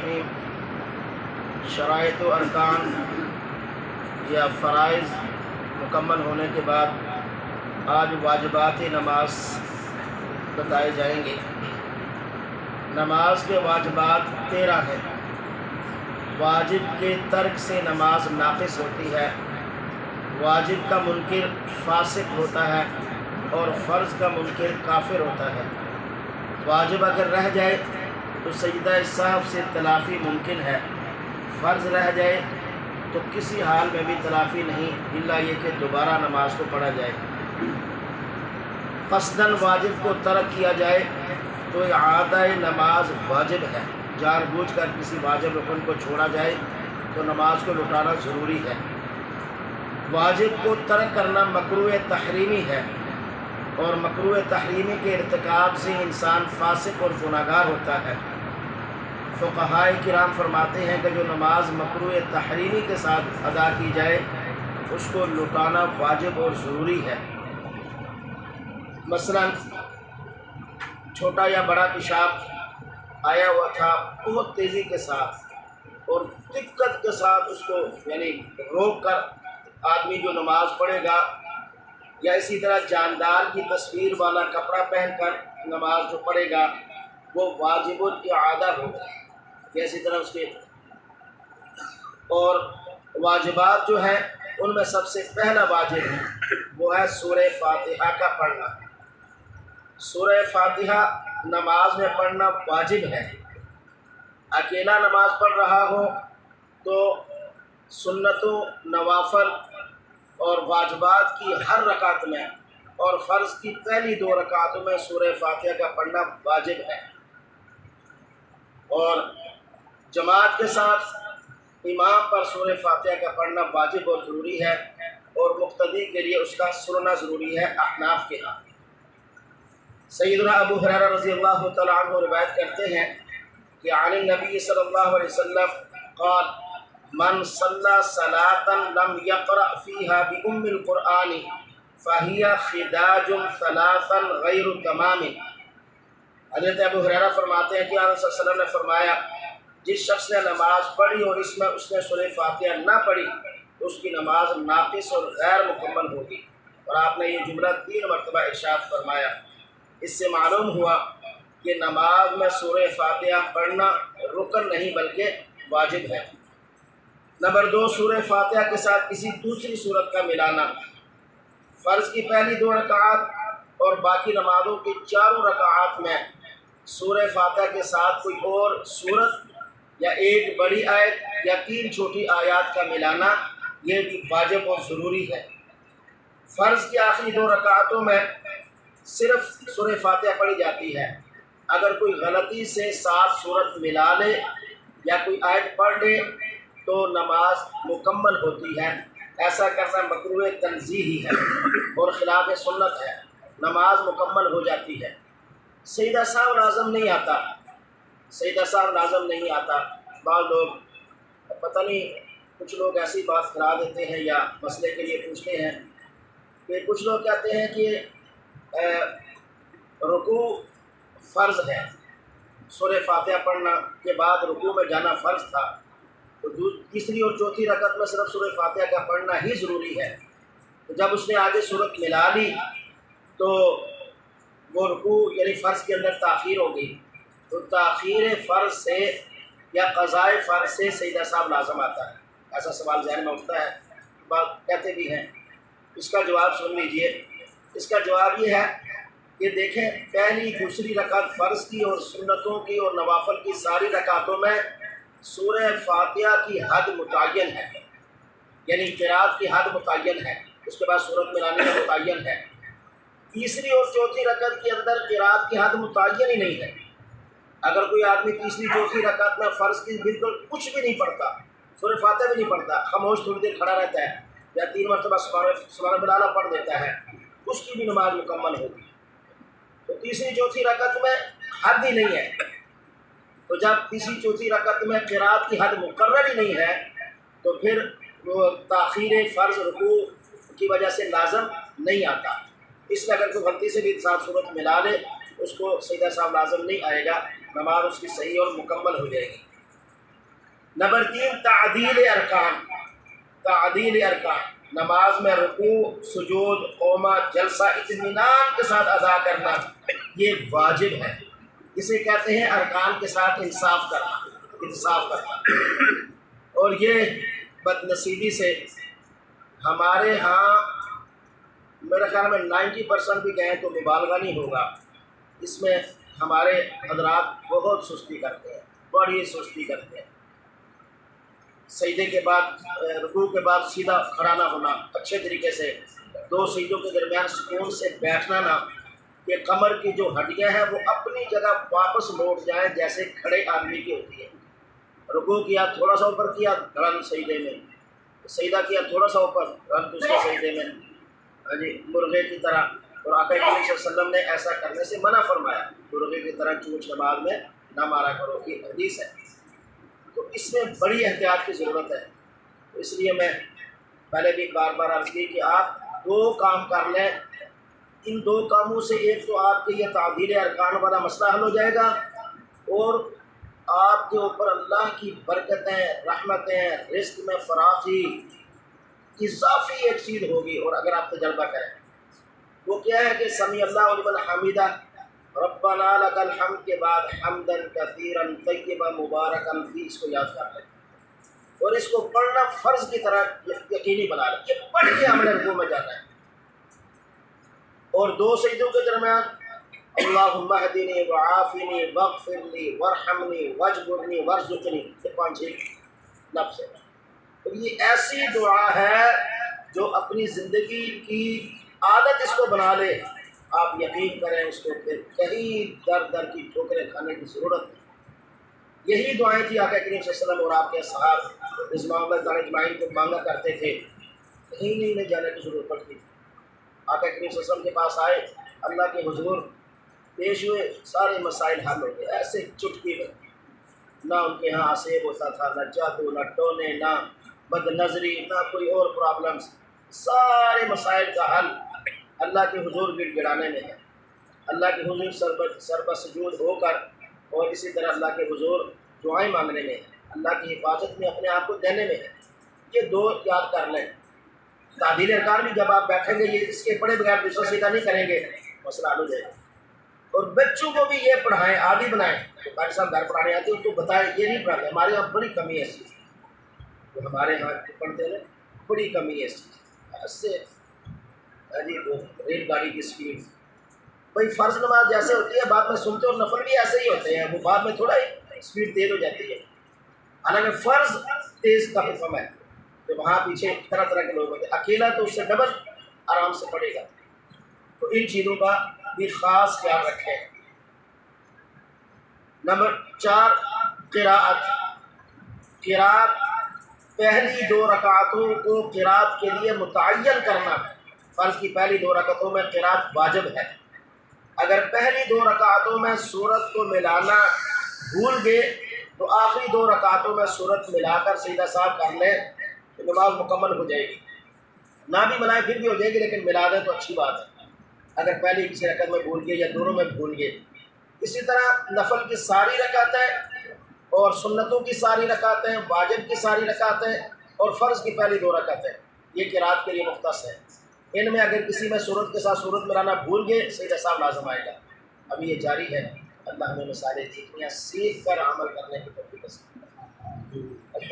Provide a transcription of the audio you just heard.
الرحیم۔ شرائط و ارکان یا فرائض مکمل ہونے کے بعد آج واجبات نماز بتائے جائیں گے۔ نماز کے واجبات 13 ہیں۔ واجب کے ترک سے نماز ناقص ہوتی ہے، واجب کا منکر فاسق ہوتا ہے اور فرض کا منکر کافر ہوتا ہے۔ واجب اگر رہ جائے تو سجدہ سہو سے تلافی ممکن ہے، فرض رہ جائے تو کسی حال میں بھی تلافی نہیں الا یہ کہ دوبارہ نماز کو پڑھا جائے۔ قصداً واجب کو ترک کیا جائے تو اعادہ نماز واجب ہے۔ جان بوجھ کر کسی واجب رکن کو چھوڑا جائے تو نماز کو لوٹانا ضروری ہے۔ واجب کو ترک کرنا مکروہ تحریمی ہے، اور مکروہ تحریمی کے ارتکاب سے انسان فاسق اور گناہگار ہوتا ہے۔ فقہائے کرام فرماتے ہیں کہ جو نماز مکروہ تحریمی کے ساتھ ادا کی جائے اس کو لوٹانا واجب اور ضروری ہے۔ مثلا چھوٹا یا بڑا پیشاب آیا ہوا تھا، بہت تیزی کے ساتھ اور دقت کے ساتھ اس کو یعنی روک کر آدمی جو نماز پڑھے گا، یا اسی طرح جاندار کی تصویر والا کپڑا پہن کر نماز جو پڑھے گا وہ واجب الاعادہ ہوگا۔ اسی طرح اس کے اور واجبات جو ہیں ان میں سب سے پہلا واجب ہے وہ ہے سورہ فاتحہ کا پڑھنا۔ سورہ فاتحہ نماز میں پڑھنا واجب ہے۔ اکیلا نماز پڑھ رہا ہو تو سنتوں، نوافل اور واجبات کی ہر رکعت میں اور فرض کی پہلی 2 رکعتوں میں سورہ فاتحہ کا پڑھنا واجب ہے، اور جماعت کے ساتھ امام پر سورہ فاتحہ کا پڑھنا واجب اور ضروری ہے، اور مقتدی کے لیے اس کا سننا ضروری ہے احناف کے ہاں۔ سیدنا ابو ہریرہ رضی اللہ تعالیٰ عنہ روایت کرتے ہیں کہ عن النبی صلی اللہ علیہ وسلم قال من صلی صلاة لم يقرأ فيها بأم القرآن فهي خداج 3 غیر تمام۔ حضرت ابو ہریرہ فرماتے ہیں کہ آپ صلی اللہ علیہ وسلم نے فرمایا جس شخص نے نماز پڑھی اور اس میں اس نے سورہ فاتحہ نہ پڑھی تو اس کی نماز ناقص اور غیر مکمل ہوگی، اور آپ نے یہ جملہ 3 مرتبہ ارشاد فرمایا۔ اس سے معلوم ہوا کہ نماز میں سورہ فاتحہ پڑھنا رکن نہیں بلکہ واجب ہے۔ نمبر 2، سورہ فاتحہ کے ساتھ کسی دوسری سورت کا ملانا۔ فرض کی پہلی 2 رکعات اور باقی نمازوں کی 4 رکعات میں سورہ فاتحہ کے ساتھ کوئی اور سورت یا ایک بڑی آیت یا 3 چھوٹی آیات کا ملانا یہ بھی واجب اور ضروری ہے۔ فرض کی آخری 2 رکعتوں میں صرف سورہ فاتحہ پڑھی جاتی ہے۔ اگر کوئی غلطی سے 7 سورت ملا لے یا کوئی آیت پڑھ لے تو نماز مکمل ہوتی ہے۔ ایسا کرنا مکروہ تنزیہی ہے اور خلاف سنت ہے، نماز مکمل ہو جاتی ہے۔ سجدہ سہو لازم نہیں آتا، سجدہ سہو لازم نہیں آتا۔ بعض لوگ پتہ نہیں کچھ لوگ ایسی بات کرا دیتے ہیں یا مسئلے کے لیے پوچھتے ہیں کہ کچھ لوگ کہتے ہیں کہ رکوع فرض ہے، سورہ فاتحہ پڑھنا کے بعد رکوع میں جانا فرض تھا، تو تیسری اور چوتھی رکعت میں صرف سورہ فاتحہ کا پڑھنا ہی ضروری ہے۔ تو جب اس نے آگے سورت ملا لی تو وہ رکوع یعنی فرض کے اندر تاخیر ہوگی، تو تاخیر فرض سے یا قضاء فرض سے سجدہ سہو لازم آتا ہے۔ ایسا سوال ذہن میں اٹھتا ہے، بات کہتے بھی ہیں۔ اس کا جواب سن لیجئے۔ اس کا جواب یہ ہے کہ دیکھیں پہلی دوسری رکعت فرض کی اور سنتوں کی اور نوافل کی ساری رکعتوں میں سورہ فاتحہ کی حد متعین ہے، یعنی قرأت کی حد متعین ہے، اس کے بعد سورت ملانے کا متعین ہے۔ تیسری اور چوتھی رکعت کے اندر قرأت کی حد متعین ہی نہیں ہے۔ اگر کوئی آدمی تیسری چوتھی رکعت میں فرض کی بالکل کچھ بھی نہیں پڑھتا، سورہ فاتحہ بھی نہیں پڑھتا، خاموش تھوڑی دیر کھڑا رہتا ہے یا 3 مرتبہ سبحان ربی الاعلیٰ پڑھ دیتا ہے، اس کی بھی نماز مکمل ہوگی۔ تو تیسری چوتھی رکعت میں حد ہی نہیں ہے، تو جب تیسری چوتھی رکعت میں قرأت کی حد مقرر ہی نہیں ہے تو پھر وہ تاخیر فرض رکوع کی وجہ سے لازم نہیں آتا۔ اس لیے اگر کوئی غلطی سے بھی 7 سورت ملا لے اس کو سجدہ سہو لازم نہیں آئے گا، نماز اس کی صحیح اور مکمل ہو جائے گی۔ نمبر 3 تعدیل ارکان، تعدیل ارکان، نماز میں رکوع، سجود، قومہ، جلسہ اطمینان کے ساتھ ادا کرنا یہ واجب ہے، اسے کہتے ہیں ارکان کے ساتھ انصاف کرنا، انصاف کرنا۔ اور یہ بد نصیبی سے ہمارے ہاں میرے خیال میں 90% بھی کہیں تو مبالغہ نہیں ہوگا، اس میں ہمارے حضرات بہت سستی کرتے ہیں، بڑی سستی کرتے ہیں۔ سجدے کے بعد، رکوع کے بعد سیدھا کھڑا نہ ہونا، اچھے طریقے سے 2 سجدوں کے درمیان سکون سے بیٹھنا نہ، کہ کمر کی جو ہڈیاں ہیں وہ اپنی جگہ واپس لوٹ جائیں جیسے کھڑے آدمی کی ہوتی ہے۔ رکوع کیا، تھوڑا سا اوپر کیا، دھڑن سجدے میں، سجدہ کیا، تھوڑا سا اوپر، دھڑن دوسرے سجدے میں، ہاں جی، مرغے کی طرح۔ اور آقا کریم صلی اللہ علیہ وسلم نے ایسا کرنے سے منع فرمایا، مرغے کی طرح چونچ نماز میں نہ مارا کرو، یہ حدیث ہے۔ تو اس میں بڑی احتیاط کی ضرورت ہے، تو اس لیے میں پہلے بھی بار بار عرض کی کہ آپ 2 کام کر لیں، ان 2 کاموں سے ایک تو آپ کے یہ تعدیل ارکان والا مسئلہ حل ہو جائے گا، اور آپ کے اوپر اللہ کی برکتیں، رحمتیں، رزق میں فراخی، اضافی ایک چیز ہوگی۔ اور اگر آپ تجربہ کریں وہ کیا ہے کہ سمیع اللہ لمن حمیدہ، ربنا لک الحمد کے بعد حمدا کثیرا طیبا مبارکا فی، اس کو یاد کر لیں اور اس کو پڑھنا فرض کی طرح یقینی بنا لیں، یہ پڑھ کے ہم نے رکوع میں جانا ہے۔ اور 2 سجدوں کے درمیان اللہم اہدنی وعافنی واغفر لی وارحمنی واجبرنی وارزقنی، یہ 5 لفظ ہے۔ تو یہ ایسی دعا ہے جو اپنی زندگی کی عادت اس کو بنا لے، آپ یقین کریں اس کو پھر کہیں در در کی ٹھوکریں کھانے کی ضرورت نہیں۔ یہی دعائیں تھی آقا کریم صلی اللہ علیہ وسلم اور آپ کے اصحاب رضوان اللہ تعالیٰ اجمعین کو مانگا کرتے تھے، کہیں نہیں جانے کی ضرورت پڑتی تھی۔ آقا کریم صلی اللہ علیہ وسلم کے پاس آئے، اللہ کے حضور پیش ہوئے، سارے مسائل حل ہو گئے ایسے چٹکی میں، نہ ان کے ہاں عصیب ہوتا تھا، نہ جادو، نہ ٹونے، نہ بد نظری، نہ کوئی اور پرابلمس، سارے مسائل کا حل اللہ کے حضور گڑ گڑانے میں ہے، اللہ کے حضور سر سجود ہو کر، اور اسی طرح اللہ کے حضور دعائیں مانگنے میں ہے، اللہ کی حفاظت میں اپنے آپ کو دینے میں ہے۔ یہ 2 یاد کر لیں۔ تعدیل ارکان بھی جب آپ بیٹھیں گے یہ اس کے پڑھے بغیر دوسرا سیدھا نہیں کریں گے، مسئلہ حل ہو جائے گا۔ اور بچوں کو بھی یہ پڑھائیں، عادی بنائیں، تو قاری صاحب گھر پڑھانے آتے ہیں ان کو بتائیں، یہ نہیں پڑھاتے، ہمارے یہاں بڑی کمی ہے اس چیز کی، جو ہمارے یہاں پڑھتے ہیں بڑی کمی ہے اس چیز کی، اس سے جی وہ ریل گاڑی کی اسپیڈ، بھائی فرض نماز جیسے ہوتی ہے بعد میں سنتے، اور نفل بھی ایسے ہی ہوتے ہیں، وہ بعد میں تھوڑا ہی اسپیڈ تیز ہو جاتی ہے، حالانکہ فرض تیز کا حکم ہے، تو وہاں پیچھے طرح طرح کے لوگ ہوتے ہیں، اکیلا تو اس سے ڈبل آرام سے پڑے گا۔ تو ان چیزوں کا بھی خاص خیال رکھیں۔ نمبر 4 قراءت، قراءت پہلی 2 رکعتوں کو قراءت کے لیے متعین کرنا، فرض کی پہلی 2 رکعتوں میں قراءت واجب ہے، اگر پہلی 2 رکعتوں میں سورت کو ملانا بھول گئے تو آخری 2 رکعتوں میں سورت ملا کر سجدہ صاحب کر لیں تو نماز مکمل ہو جائے گی، نہ بھی ملائیں پھر بھی ہو جائے گی، لیکن ملا دیں تو اچھی بات ہے اگر پہلی کسی رکعت میں بھول گئے یا دونوں میں بھول گئے۔ اسی طرح نفل کی ساری رکعتیں اور سنتوں کی ساری رکعتیں، واجب کی ساری رکعتیں اور فرض کی پہلی 2 رکعتیں، یہ قراءت کے لیے مختص ہے۔ ان میں اگر کسی میں سورت کے ساتھ سورت ملانا بھول گئے سجدہ صاحب لازم آئے گا۔ ابھی یہ جاری ہے، اللہ ہمیں مسائل سیکھ کر عمل کرنے کی توفیق نصیب فرمائے۔